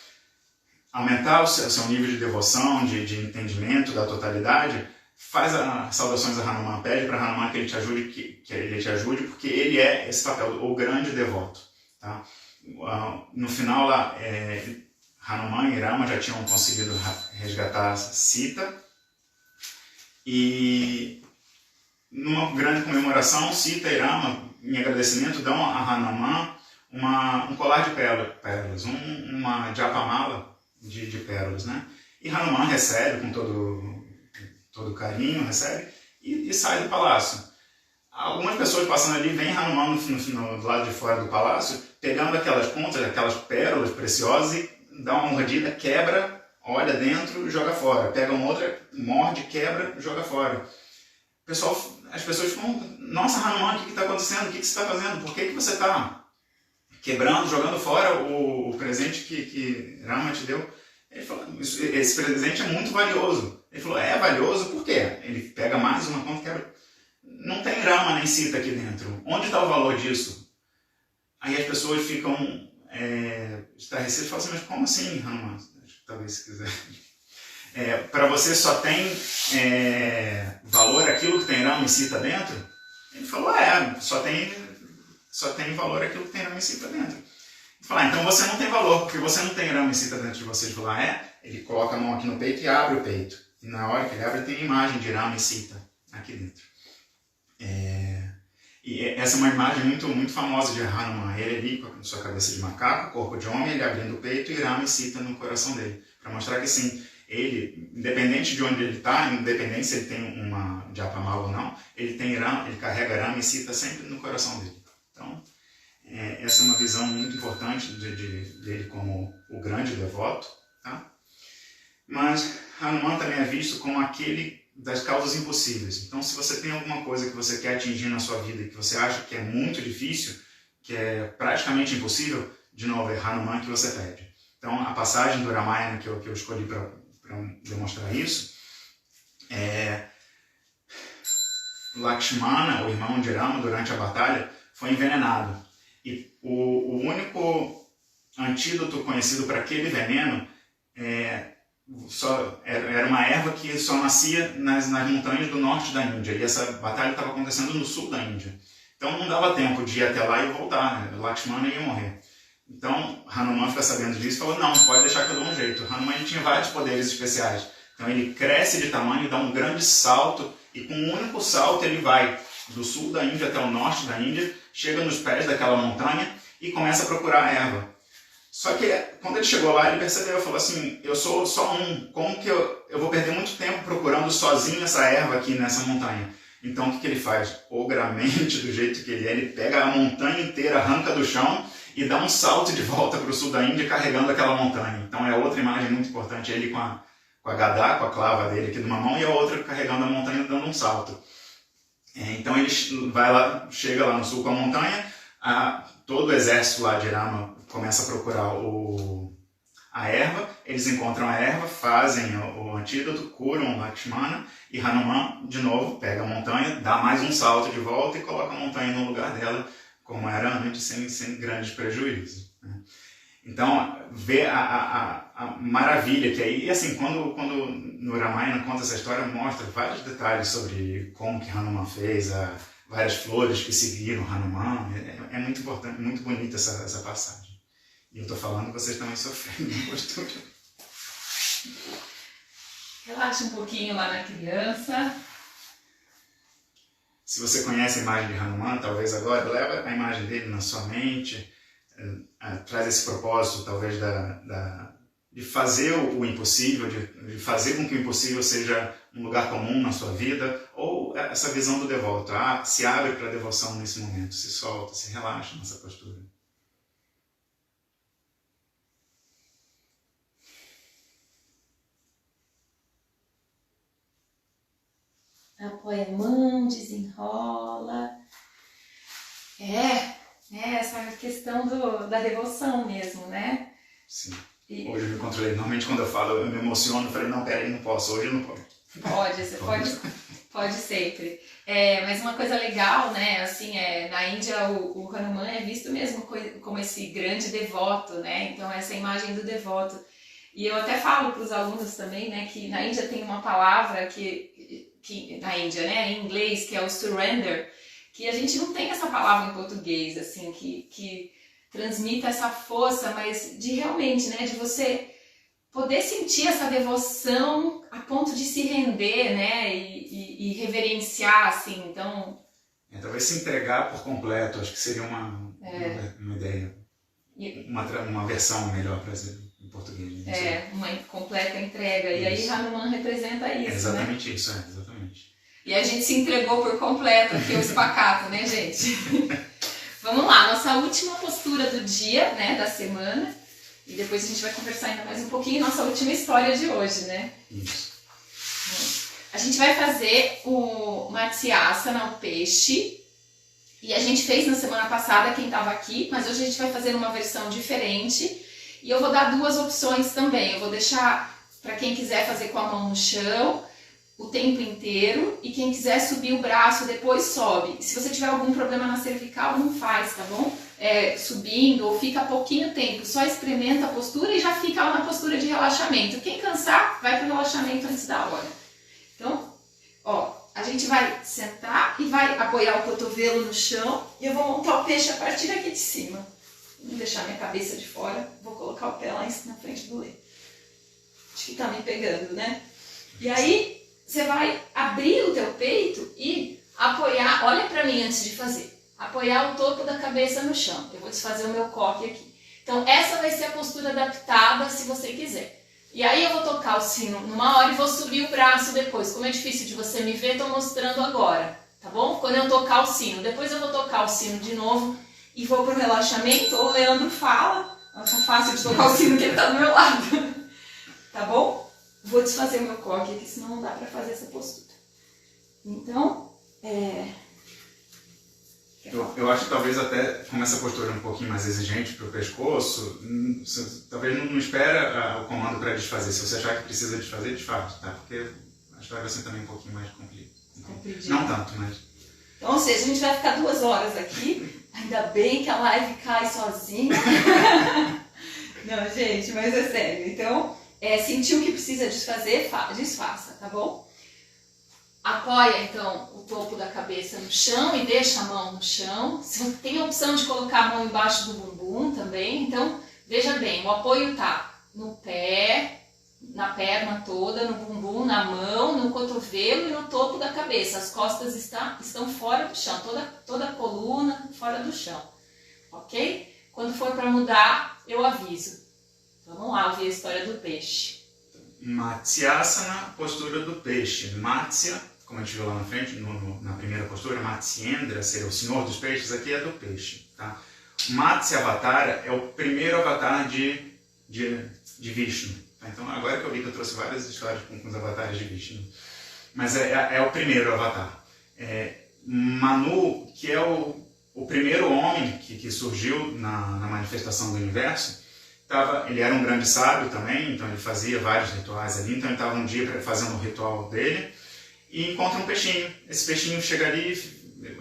aumentar o seu nível de devoção, de entendimento da totalidade, faz as saudações a Hanuman, pede para Hanuman que ele te ajude, que ele te ajude, porque ele é esse papel, o grande devoto. Tá? No final lá, Hanuman e Rama já tinham conseguido resgatar Sita e numa grande comemoração, Sita e Rama, em agradecimento, dão a Hanuman um colar de pérolas, uma japamala de pérolas, né? E Hanuman recebe com todo carinho, recebe e sai do palácio. Algumas pessoas passando ali veem Hanuman do lado de fora do palácio, pegando aquelas pontas, aquelas pérolas preciosas e dá uma mordida, quebra, olha dentro e joga fora. Pega uma outra, morde, quebra, joga fora. As pessoas ficam, nossa Hanuman, o que está acontecendo? O que você está fazendo? Por que você está quebrando, jogando fora o presente que Rama te deu? Ele falou, esse presente é muito valioso. Ele falou, é valioso por quê? Ele pega mais uma conta e quebra. Não tem Rama nem Sita aqui dentro. Onde está o valor disso? Aí as pessoas ficam estarrecidas e falam assim, mas como assim, Hanuman? Talvez se quiser. Para você só tem valor aquilo que tem Rama e Sita dentro? Ele falou, só tem valor aquilo que tem Rama e Sita dentro. Ele falou, então você não tem valor, porque você não tem Rama e Sita dentro de você. Ele falou, Ele coloca a mão aqui no peito e abre o peito. E na hora que ele abre, tem a imagem de Rama e Sita aqui dentro. E essa é uma imagem muito, muito famosa de Hanuman. Ele ali com a sua cabeça de macaco, corpo de homem, ele abrindo o peito e Rama e Sita no coração dele. Para mostrar que sim, ele, independente de onde ele está, independente se ele tem uma japamala ou não, ele carrega Rama e Sita sempre no coração dele. Então, essa é uma visão muito importante dele como o grande devoto. Tá? Mas Hanuman também é visto como aquele das causas impossíveis. Então, se você tem alguma coisa que você quer atingir na sua vida e que você acha que é muito difícil, que é praticamente impossível, de novo, é Hanuman que você pede. Então, a passagem do Ramayana que eu escolhi para demonstrar isso é Lakshmana, o irmão de Rama, durante a batalha, foi envenenado. E o único antídoto conhecido para aquele veneno era uma erva que só nascia nas montanhas do norte da Índia. E essa batalha estava acontecendo no sul da Índia. Então não dava tempo de ir até lá e voltar. Né? Lakshmana ia morrer. Então Hanuman fica sabendo disso e falou, não, pode deixar que eu dou um jeito. Hanuman tinha vários poderes especiais. Então ele cresce de tamanho, dá um grande salto e com um único salto ele vai do sul da Índia até o norte da Índia, chega nos pés daquela montanha e começa a procurar a erva. Só que quando ele chegou lá, ele percebeu, falou assim, eu sou só um, como que eu vou perder muito tempo procurando sozinho essa erva aqui nessa montanha? Então o que ele faz? Ogramente, do jeito que ele pega a montanha inteira, arranca do chão e dá um salto de volta para o sul da Índia carregando aquela montanha. Então é outra imagem muito importante, ele com a gadá, com a clava dele aqui de uma mão e a outra carregando a montanha dando um salto. Então ele vai lá, chega lá no sul com a montanha, todo o exército lá de Rama começa a procurar a erva, eles encontram a erva, fazem o antídoto, curam Lakshmana e Hanuman, de novo, pega a montanha, dá mais um salto de volta e coloca a montanha no lugar dela, como era antes, sem grandes prejuízos. Né? Então, ver a a maravilha que é. E assim, quando no Ramayana conta essa história, mostra vários detalhes sobre como que Hanuman fez, várias flores que seguiram Hanuman. É muito importante, muito bonita essa passagem. E eu estou falando, vocês também sofrendo na postura. Relaxa um pouquinho lá na criança. Se você conhece a imagem de Hanuman, talvez agora leva a imagem dele na sua mente, traz esse propósito, talvez, de fazer o impossível, de fazer com que o impossível seja um lugar comum na sua vida, ou essa visão do devoto, se abre para a devoção nesse momento, se solta, se relaxa nessa postura. Apoia a mão, desenrola. Essa questão da devoção mesmo, né? Sim. Hoje eu me controlei. Normalmente quando eu falo, eu me emociono, eu falei, não, peraí, não posso, hoje eu não posso. Você pode sempre. Mas uma coisa legal, né, assim, na Índia o Hanuman é visto mesmo como esse grande devoto, né? Então essa imagem do devoto. E eu até falo para os alunos também, né, que na Índia tem uma palavra que na Índia, né, em inglês, que é o surrender, que a gente não tem essa palavra em português, assim, que transmite essa força, mas de realmente, né, de você poder sentir essa devoção a ponto de se render, né, e reverenciar, assim, então... Talvez se entregar por completo, acho que seria uma ideia, uma versão melhor para dizer em português. Né? Uma completa entrega, isso. E aí Hanuman representa isso, exatamente, né? Isso, exatamente. E a gente se entregou por completo aqui, o espacato, né, gente? Vamos lá, nossa última postura do dia, né, da semana. E depois a gente vai conversar ainda mais um pouquinho nossa última história de hoje, né? Isso. A gente vai fazer o Matsyasana, o peixe. E a gente fez na semana passada, quem estava aqui, mas hoje a gente vai fazer uma versão diferente. E eu vou dar duas opções também. Eu vou deixar para quem quiser fazer com a mão no chão o tempo inteiro, e quem quiser subir o braço depois sobe. Se você tiver algum problema na cervical, não faz, tá bom? Subindo ou fica pouquinho tempo, só experimenta a postura e já fica lá na postura de relaxamento. Quem cansar, vai para o relaxamento antes da hora. Então, a gente vai sentar e vai apoiar o cotovelo no chão, e eu vou montar o peixe a partir daqui de cima. Vou deixar minha cabeça de fora, vou colocar o pé lá na frente do leito. Acho que tá me pegando, né? E aí, você vai abrir o teu peito e apoiar, olha pra mim antes de fazer, apoiar o topo da cabeça no chão. Eu vou desfazer o meu coque aqui. Então essa vai ser a postura adaptada se você quiser. E aí eu vou tocar o sino numa hora e vou subir o braço depois. Como é difícil de você me ver, tô mostrando agora, tá bom? Quando eu tocar o sino. Depois eu vou tocar o sino de novo e vou pro relaxamento, ou o Leandro fala. Tá fácil de tocar o sino que ele tá do meu lado. Tá bom? Vou desfazer o meu coque aqui, senão não dá pra fazer essa postura. Então, Eu acho que talvez até, como essa postura é um pouquinho mais exigente para o pescoço, talvez não espera o comando para desfazer. Se você achar que precisa desfazer, desfaz, tá? Porque a história vai ser também um pouquinho mais complicada. Não tanto, mas... Então, ou seja, a gente vai ficar 2 horas aqui. Ainda bem que a live cai sozinha. Não, gente, mas é sério. Então, sentiu que precisa desfazer, desfaça, tá bom? Apoia, então, o topo da cabeça no chão e deixa a mão no chão. Você tem a opção de colocar a mão embaixo do bumbum também. Então, veja bem, o apoio está no pé, na perna toda, no bumbum, na mão, no cotovelo e no topo da cabeça. As costas estão fora do chão, toda a coluna fora do chão. Ok? Quando for para mudar, eu aviso. Vamos lá ouvir a história do peixe. Matsyasana, postura do peixe. Matsya, como a gente viu lá na frente, na primeira postura, Matsyendra, seria o senhor dos peixes, aqui é do peixe. Tá? Matsya Avatara é o primeiro avatar de Vishnu. Tá? Então, agora que eu vi que eu trouxe várias histórias com os avatares de Vishnu. Mas é o primeiro avatar. Manu, que é o primeiro homem que surgiu na manifestação do universo, ele era um grande sábio também, então ele fazia vários rituais ali. Então ele estava um dia fazendo o ritual dele e encontra um peixinho. Esse peixinho chega ali,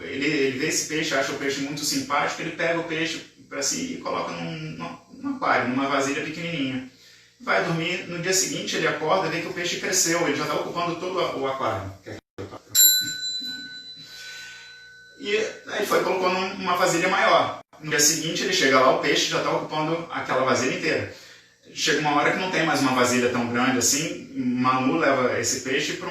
ele vê esse peixe, acha o peixe muito simpático, ele pega o peixe para si e coloca num aquário, numa vasilha pequenininha. vai dormir, no dia seguinte ele acorda e vê que o peixe cresceu, ele já está ocupando todo o aquário. E aí foi colocou numa vasilha maior. No dia seguinte ele chega lá, o peixe já está ocupando aquela vasilha inteira. Chega uma hora que não tem mais uma vasilha tão grande assim, Manu leva esse peixe para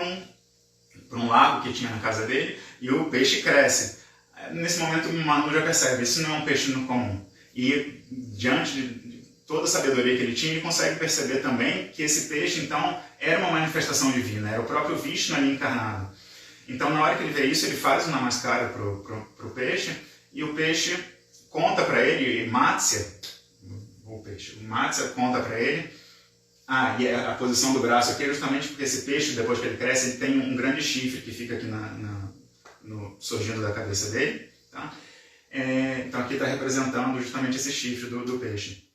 um lago que tinha na casa dele e o peixe cresce. Nesse momento Manu já percebe, isso não é um peixe comum. E diante de toda a sabedoria que ele tinha, ele consegue perceber também que esse peixe então era uma manifestação divina, era o próprio Vishnu ali encarnado. Então na hora que ele vê isso, ele faz uma namaskara pro peixe e o peixe conta para ele, o Matsya conta para ele, e a posição do braço aqui é justamente porque esse peixe, depois que ele cresce, ele tem um grande chifre que fica aqui surgindo da cabeça dele. Tá? Então aqui está representando justamente esse chifre do peixe.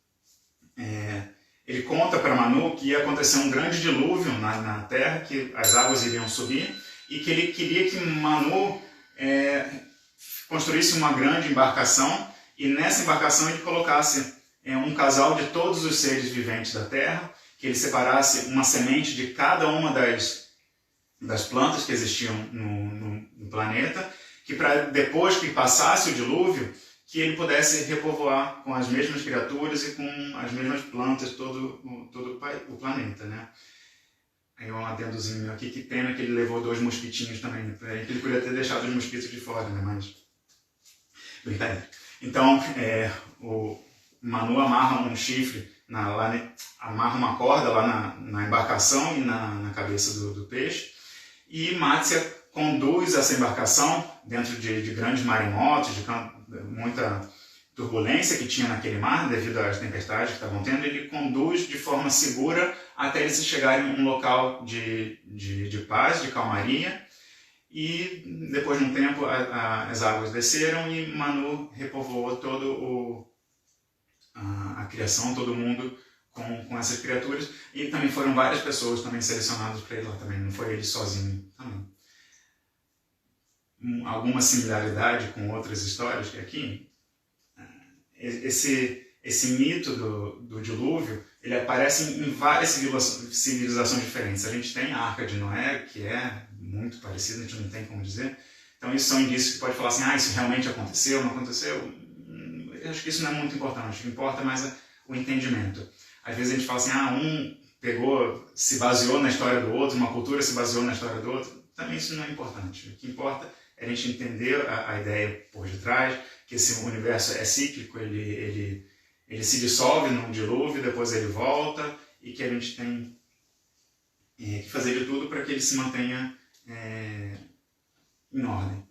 Ele conta para Manu que ia acontecer um grande dilúvio na terra, que as águas iriam subir, e que ele queria que Manu construísse uma grande embarcação, e nessa embarcação ele colocasse um casal de todos os seres viventes da terra, que ele separasse uma semente de cada uma das plantas que existiam no planeta, que para depois que passasse o dilúvio, que ele pudesse repovoar com as mesmas criaturas e com as mesmas plantas todo o planeta, né? Aí um adendozinho meu aqui, que pena que ele levou 2 mosquitinhos também, que ele podia ter deixado os mosquitos de fora, né? Mas brincadeira. Então, o Manu amarra um chifre, amarra uma corda lá na embarcação e na cabeça do peixe, e Matsya conduz essa embarcação dentro de grandes maremotos, de muita turbulência que tinha naquele mar devido às tempestades que estavam tendo. Ele conduz de forma segura até eles chegarem em um local de paz, de calmaria, e depois de um tempo as águas desceram e Manu repovoou a criação, todo mundo com essas criaturas, e também foram várias pessoas também selecionadas para ir lá também, não foi ele sozinho também. Alguma similaridade com outras histórias que aqui, esse mito do dilúvio, ele aparece em várias civilizações diferentes. A gente tem a Arca de Noé, que é muito parecida, a gente não tem como dizer. Então isso são indícios que pode falar assim, isso realmente aconteceu, não aconteceu? Eu acho que isso não é muito importante, o que importa é mais o entendimento. Às vezes a gente fala assim, um se baseou na história do outro, uma cultura se baseou na história do outro. Também isso não é importante. O que importa é a gente entender a ideia por detrás, que esse universo é cíclico, ele se dissolve num dilúvio, depois ele volta, e que a gente tem que fazer de tudo para que ele se mantenha em ordem.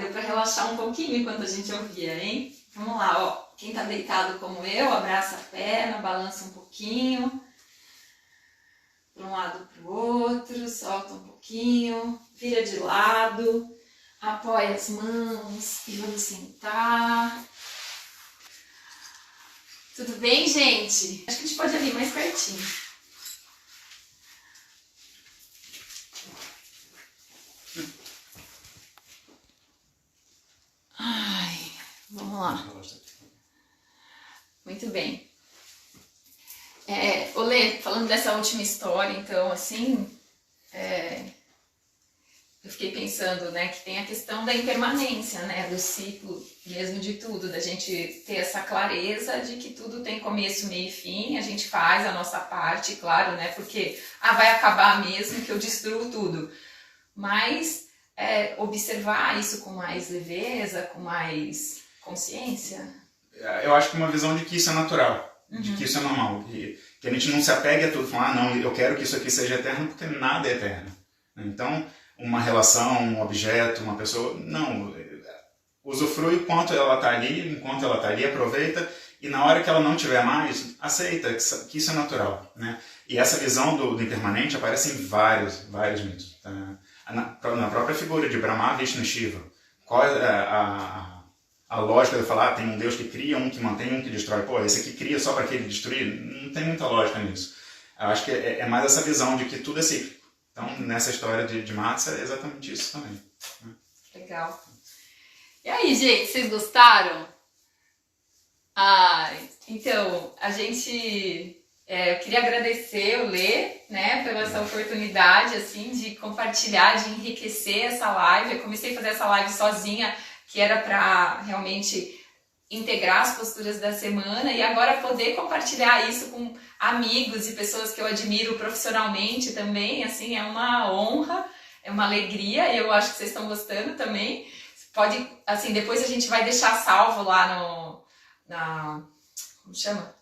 Deu para relaxar um pouquinho enquanto a gente ouvia, hein? Vamos lá, ó. Quem tá deitado como eu, abraça a perna, balança um pouquinho, para um lado para o outro, solta um pouquinho, vira de lado, apoia as mãos e vamos sentar. Tudo bem, gente? Acho que a gente pode ir mais pertinho. Vamos lá. Muito bem. Olê, falando dessa última história, então, assim, eu fiquei pensando, né, que tem a questão da impermanência, né, do ciclo mesmo de tudo, da gente ter essa clareza de que tudo tem começo, meio e fim, a gente faz a nossa parte, claro, né, porque, vai acabar mesmo que eu destruo tudo, mas observar isso com mais leveza, com mais consciência. Eu acho que uma visão de que isso é natural, de que isso é normal, que a gente não se apegue a tudo, falar, não, eu quero que isso aqui seja eterno, porque nada é eterno. Então, uma relação, um objeto, uma pessoa, não, usufrui enquanto ela está ali, aproveita, e na hora que ela não tiver mais, aceita que isso é natural, né? E essa visão do impermanente aparece em vários mitos. Tá? Na própria figura de Brahma, Vishnu e Shiva. Qual é a lógica de falar, tem um Deus que cria, um que mantém, um que destrói. Esse aqui cria só para que ele destruir? Não tem muita lógica nisso. Eu acho que é mais essa visão de que tudo é cíclico. Então, nessa história de Matsya, é exatamente isso também. Legal. E aí, gente, vocês gostaram? Então, a gente... eu queria agradecer o Lê, né, pela essa oportunidade, assim, de compartilhar, de enriquecer essa live. Eu comecei a fazer essa live sozinha, que era para realmente integrar as posturas da semana, e agora poder compartilhar isso com amigos e pessoas que eu admiro profissionalmente também, assim, é uma honra, é uma alegria, e eu acho que vocês estão gostando também. Pode, assim, depois a gente vai deixar salvo lá como chama?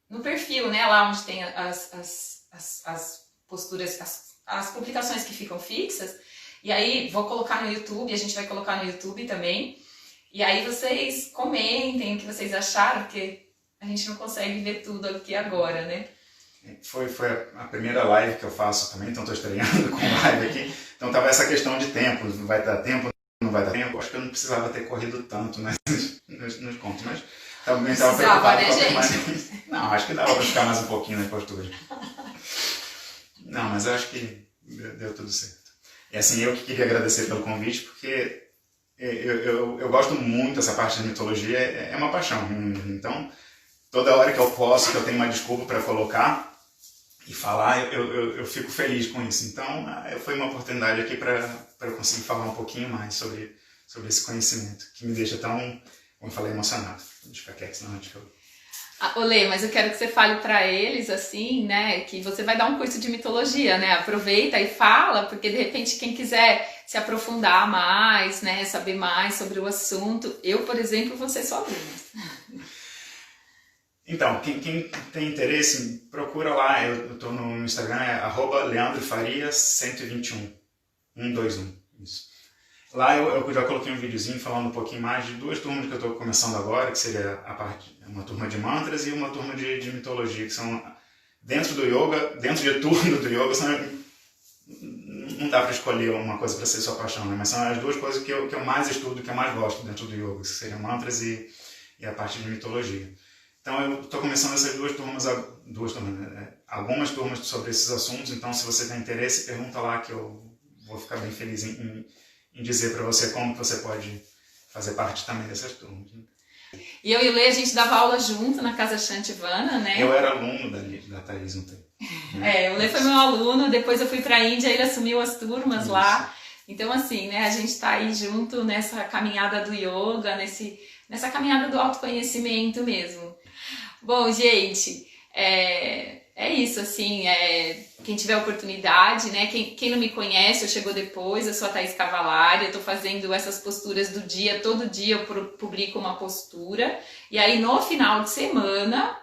No perfil, né, lá onde tem as posturas, as publicações que ficam fixas, e aí vou colocar no YouTube, a gente vai colocar no YouTube também, e aí vocês comentem o que vocês acharam, porque a gente não consegue ver tudo aqui agora, né? Foi a primeira live que eu faço também, então estou estreando com live aqui, então tava essa questão de tempo, vai dar tempo, não vai dar tempo, acho que eu não precisava ter corrido tanto, né, nos contos, mas também estava preocupado, né, gente? Não, acho que dava para ficar mais um pouquinho na postura. Não, mas eu acho que deu tudo certo. E assim, eu que queria agradecer pelo convite, porque eu gosto muito dessa parte de mitologia, é uma paixão. Então, toda hora que eu posso, que eu tenho uma desculpa para colocar e falar, eu fico feliz com isso. Então, foi uma oportunidade aqui para eu conseguir falar um pouquinho mais sobre esse conhecimento, que me deixa tão, como eu falei, emocionado. Deixa eu ficar quieto, senão a gente fica... Olê, mas eu quero que você fale para eles, assim, né, que você vai dar um curso de mitologia, né, aproveita e fala, porque de repente quem quiser se aprofundar mais, né, saber mais sobre o assunto, eu, por exemplo, vou ser sua aluna. Então, quem tem interesse, procura lá, eu estou no Instagram, é @leandrofarias121, 121, isso. Lá eu já coloquei um videozinho falando um pouquinho mais de duas turmas que eu estou começando agora, que seria uma turma de mantras e uma turma de mitologia, que são dentro do yoga, dentro de tudo do yoga, não dá para escolher uma coisa para ser sua paixão, né? Mas são as duas coisas que eu mais estudo, que eu mais gosto dentro do yoga, que seriam mantras e a parte de mitologia. Então eu estou começando essas duas turmas, né? Algumas turmas sobre esses assuntos, então se você tem interesse, pergunta lá que eu vou ficar bem feliz em dizer para você como que você pode fazer parte também dessas turmas. Né? E eu e o Lê, a gente dava aula junto na Casa Shantivana, né? Eu era aluno da Thaís um tempo. Né? O Lê foi meu aluno, depois eu fui para a Índia, ele assumiu as turmas Isso. lá. Então assim, né, a gente está aí junto nessa caminhada do yoga, nessa caminhada do autoconhecimento mesmo. Bom, gente, é isso, assim, quem tiver oportunidade, né, quem não me conhece ou chegou depois, eu sou a Thaís Cavalari, eu tô fazendo essas posturas do dia, todo dia eu publico uma postura, e aí no final de semana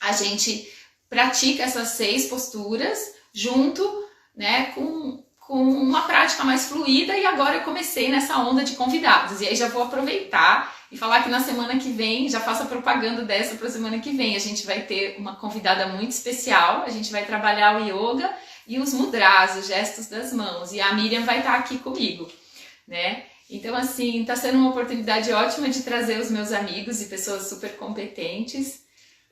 a gente pratica essas 6 posturas junto, né, com uma prática mais fluida, e agora eu comecei nessa onda de convidados, e aí já vou aproveitar e falar que na semana que vem, já faço a propaganda dessa para a semana que vem, a gente vai ter uma convidada muito especial, a gente vai trabalhar o yoga e os mudras, os gestos das mãos, e a Miriam vai estar aqui comigo, né? Então assim, está sendo uma oportunidade ótima de trazer os meus amigos e pessoas super competentes.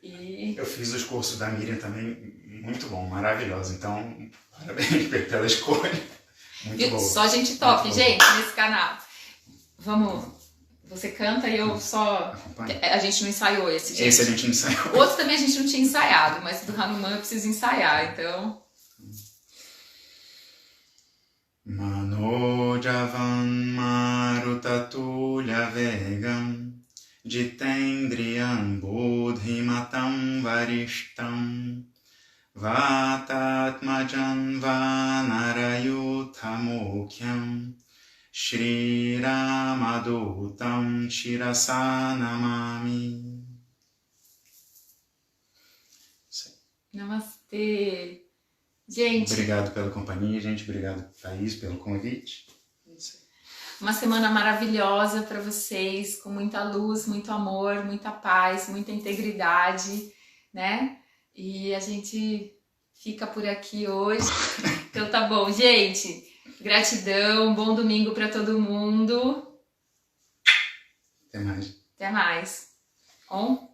E... Eu fiz os cursos da Miriam também, muito bom, maravilhoso, então parabéns pela escolha, muito bom. Só gente top, gente, nesse canal. Vamos... Você canta e eu só... Acompanho. A gente não ensaiou esse, gente. Esse a gente não ensaiou. Outro também a gente não tinha ensaiado, mas do Hanuman eu preciso ensaiar, então... Manojavan marutatulya vegam jitendriyam buddhimatam varishtam vatatmajan vanarayuthamukyam Shri Ramadutam Shirasa Namami. Namastê. Gente. Obrigado pela companhia, gente. Obrigado, Thaís, pelo convite. Uma semana maravilhosa para vocês, com muita luz, muito amor, muita paz, muita integridade, né? E a gente fica por aqui hoje. Então tá bom, gente. Gratidão, bom domingo para todo mundo. Até mais. Até mais. On.